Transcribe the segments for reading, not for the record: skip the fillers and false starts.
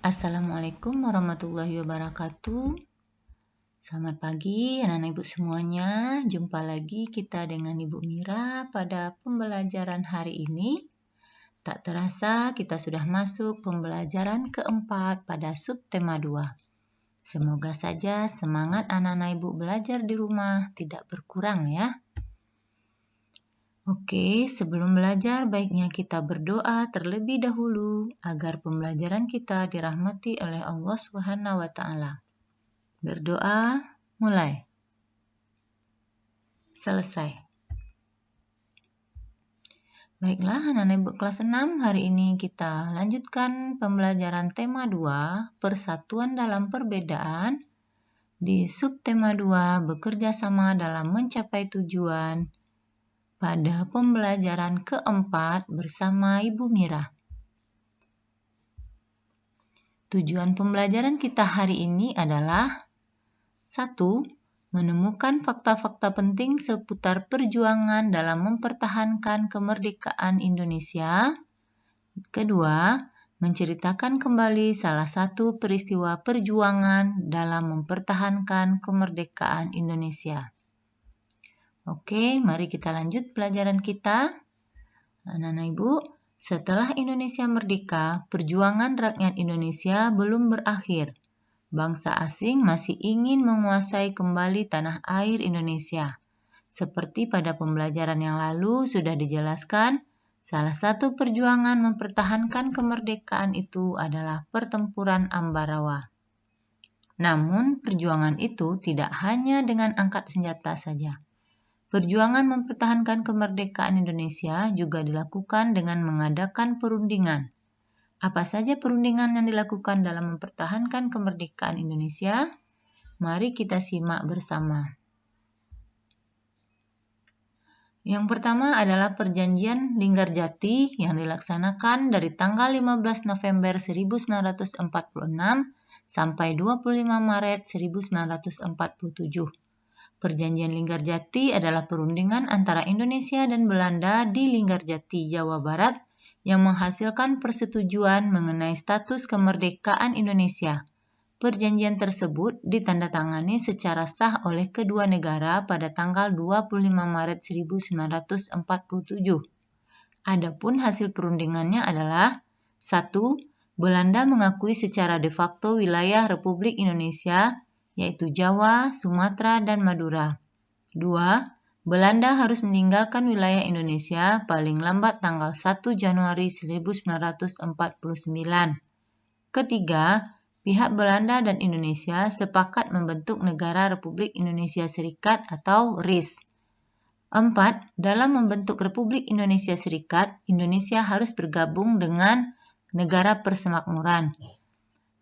Assalamualaikum warahmatullahi wabarakatuh. Selamat pagi anak-anak ibu semuanya. Jumpa lagi kita dengan Ibu Mira pada pembelajaran hari ini. Tak terasa kita sudah masuk pembelajaran keempat pada subtema 2. Semoga saja semangat anak-anak ibu belajar di rumah tidak berkurang ya. Oke, sebelum belajar baiknya kita berdoa terlebih dahulu agar pembelajaran kita dirahmati oleh Allah Subhanahu wa taala. Berdoa, mulai. Selesai. Baiklah, anak-anak ibu kelas 6, hari ini kita lanjutkan pembelajaran tema 2, Persatuan dalam Perbedaan. Di subtema 2, bekerja sama dalam mencapai tujuan. Pada pembelajaran keempat bersama Ibu Mira. Tujuan pembelajaran kita hari ini adalah 1. Menemukan fakta-fakta penting seputar perjuangan dalam mempertahankan kemerdekaan Indonesia. 2. Menceritakan kembali salah satu peristiwa perjuangan dalam mempertahankan kemerdekaan Indonesia. Oke, mari kita lanjut pelajaran kita. Anak-anak ibu, setelah Indonesia merdeka, perjuangan rakyat Indonesia belum berakhir. Bangsa asing masih ingin menguasai kembali tanah air Indonesia. Seperti pada pembelajaran yang lalu sudah dijelaskan, salah satu perjuangan mempertahankan kemerdekaan itu adalah pertempuran Ambarawa. Namun, perjuangan itu tidak hanya dengan angkat senjata saja. Perjuangan mempertahankan kemerdekaan Indonesia juga dilakukan dengan mengadakan perundingan. Apa saja perundingan yang dilakukan dalam mempertahankan kemerdekaan Indonesia? Mari kita simak bersama. Yang pertama adalah Perjanjian Linggarjati yang dilaksanakan dari tanggal 15 November 1946 sampai 25 Maret 1947. Perjanjian Linggarjati adalah perundingan antara Indonesia dan Belanda di Linggarjati, Jawa Barat yang menghasilkan persetujuan mengenai status kemerdekaan Indonesia. Perjanjian tersebut ditandatangani secara sah oleh kedua negara pada tanggal 25 Maret 1947. Adapun hasil perundingannya adalah 1. Belanda mengakui secara de facto wilayah Republik Indonesia yaitu Jawa, Sumatera, dan Madura. 2. Belanda harus meninggalkan wilayah Indonesia paling lambat tanggal 1 Januari 1949. Ketiga, pihak Belanda dan Indonesia sepakat membentuk Negara Republik Indonesia Serikat atau RIS. 4. Dalam membentuk Republik Indonesia Serikat, Indonesia harus bergabung dengan Negara Persemakmuran.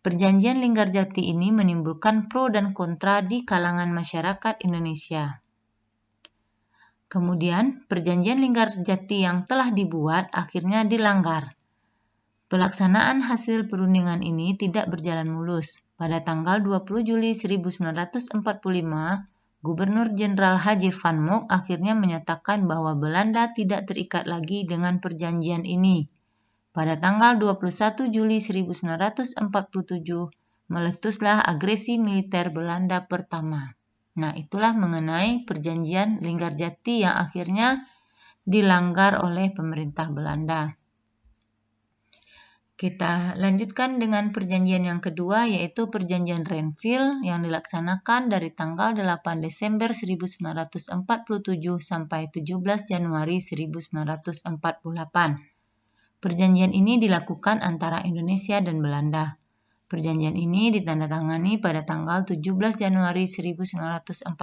Perjanjian Linggarjati ini menimbulkan pro dan kontra di kalangan masyarakat Indonesia. Kemudian, Perjanjian Linggarjati yang telah dibuat akhirnya dilanggar. Pelaksanaan hasil perundingan ini tidak berjalan mulus. Pada tanggal 20 Juli 1945, Gubernur Jenderal H.J. Van Mock akhirnya menyatakan bahwa Belanda tidak terikat lagi dengan perjanjian ini. Pada tanggal 21 Juli 1947, meletuslah agresi militer Belanda pertama. Nah, itulah mengenai Perjanjian Linggarjati yang akhirnya dilanggar oleh pemerintah Belanda. Kita lanjutkan dengan perjanjian yang kedua, yaitu Perjanjian Renville yang dilaksanakan dari tanggal 8 Desember 1947 sampai 17 Januari 1948. Perjanjian ini dilakukan antara Indonesia dan Belanda. Perjanjian ini ditandatangani pada tanggal 17 Januari 1948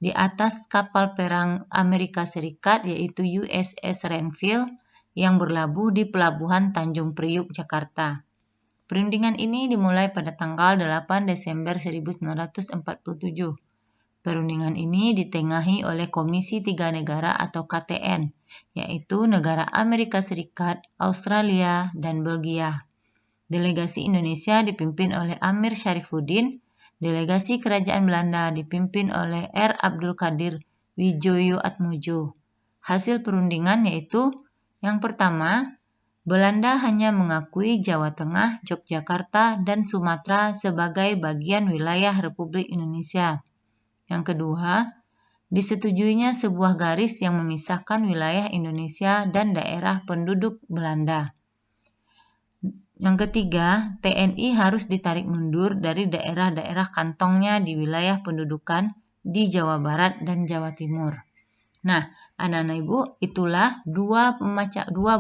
di atas kapal perang Amerika Serikat yaitu USS Renville yang berlabuh di Pelabuhan Tanjung Priuk, Jakarta. Perundingan ini dimulai pada tanggal 8 Desember 1947. Perundingan ini ditengahi oleh Komisi Tiga Negara atau KTN, yaitu negara Amerika Serikat, Australia, dan Belgia. Delegasi Indonesia dipimpin oleh Amir Syarifuddin, delegasi Kerajaan Belanda dipimpin oleh R. Abdul Qadir Widjojo Atmojo. Hasil perundingan yaitu yang pertama, Belanda hanya mengakui Jawa Tengah, Yogyakarta, dan Sumatera sebagai bagian wilayah Republik Indonesia. Yang kedua, disetujuinya sebuah garis yang memisahkan wilayah Indonesia dan daerah penduduk Belanda. Yang ketiga, TNI harus ditarik mundur dari daerah-daerah kantongnya di wilayah pendudukan di Jawa Barat dan Jawa Timur. Nah, anak-anak Ibu, itulah dua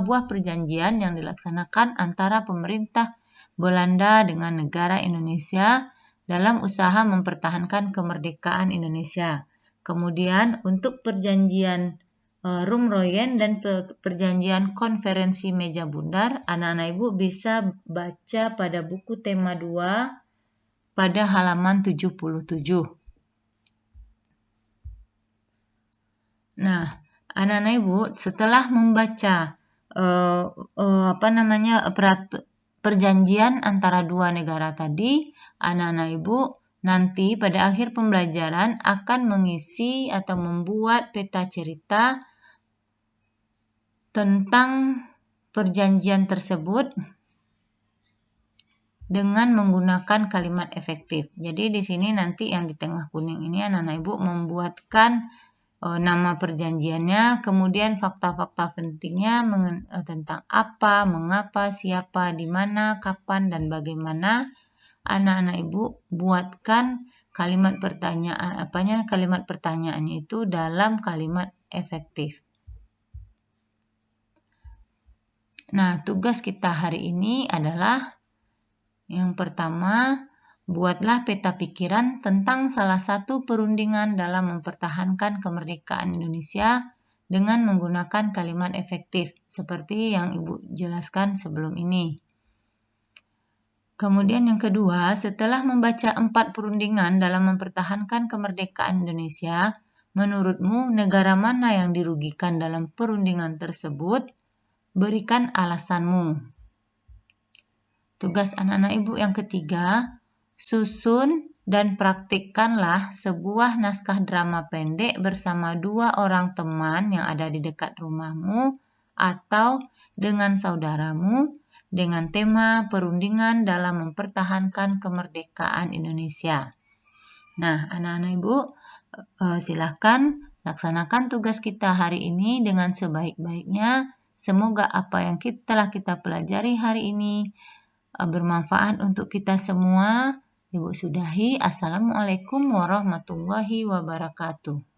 buah perjanjian yang dilaksanakan antara pemerintah Belanda dengan negara Indonesia dalam usaha mempertahankan kemerdekaan Indonesia. Kemudian untuk perjanjian Rumroyen dan perjanjian konferensi meja bundar, anak-anak Ibu bisa baca pada buku tema 2 pada halaman 77. Nah, anak-anak Ibu, setelah membaca perjanjian antara dua negara tadi, anak-anak Ibu nanti pada akhir pembelajaran akan mengisi atau membuat peta cerita tentang perjanjian tersebut dengan menggunakan kalimat efektif. Jadi di sini nanti yang di tengah kuning ini anak-anak Ibu membuatkan nama perjanjiannya, kemudian fakta-fakta pentingnya tentang apa, mengapa, siapa, di mana, kapan, dan bagaimana. Anak-anak Ibu buatkan kalimat pertanyaannya itu dalam kalimat efektif. Nah, tugas kita hari ini adalah yang pertama, buatlah peta pikiran tentang salah satu perundingan dalam mempertahankan kemerdekaan Indonesia dengan menggunakan kalimat efektif, seperti yang Ibu jelaskan sebelum ini. Kemudian yang kedua, setelah membaca 4 perundingan dalam mempertahankan kemerdekaan Indonesia, menurutmu negara mana yang dirugikan dalam perundingan tersebut? Berikan alasanmu. Tugas anak-anak Ibu yang ketiga, susun dan praktikkanlah sebuah naskah drama pendek bersama 2 orang teman yang ada di dekat rumahmu atau dengan saudaramu dengan tema perundingan dalam mempertahankan kemerdekaan Indonesia. Nah, anak-anak Ibu, silakan laksanakan tugas kita hari ini dengan sebaik-baiknya. Semoga apa yang telah kita pelajari hari ini bermanfaat untuk kita semua. Ibu sudahi. Assalamualaikum warahmatullahi wabarakatuh.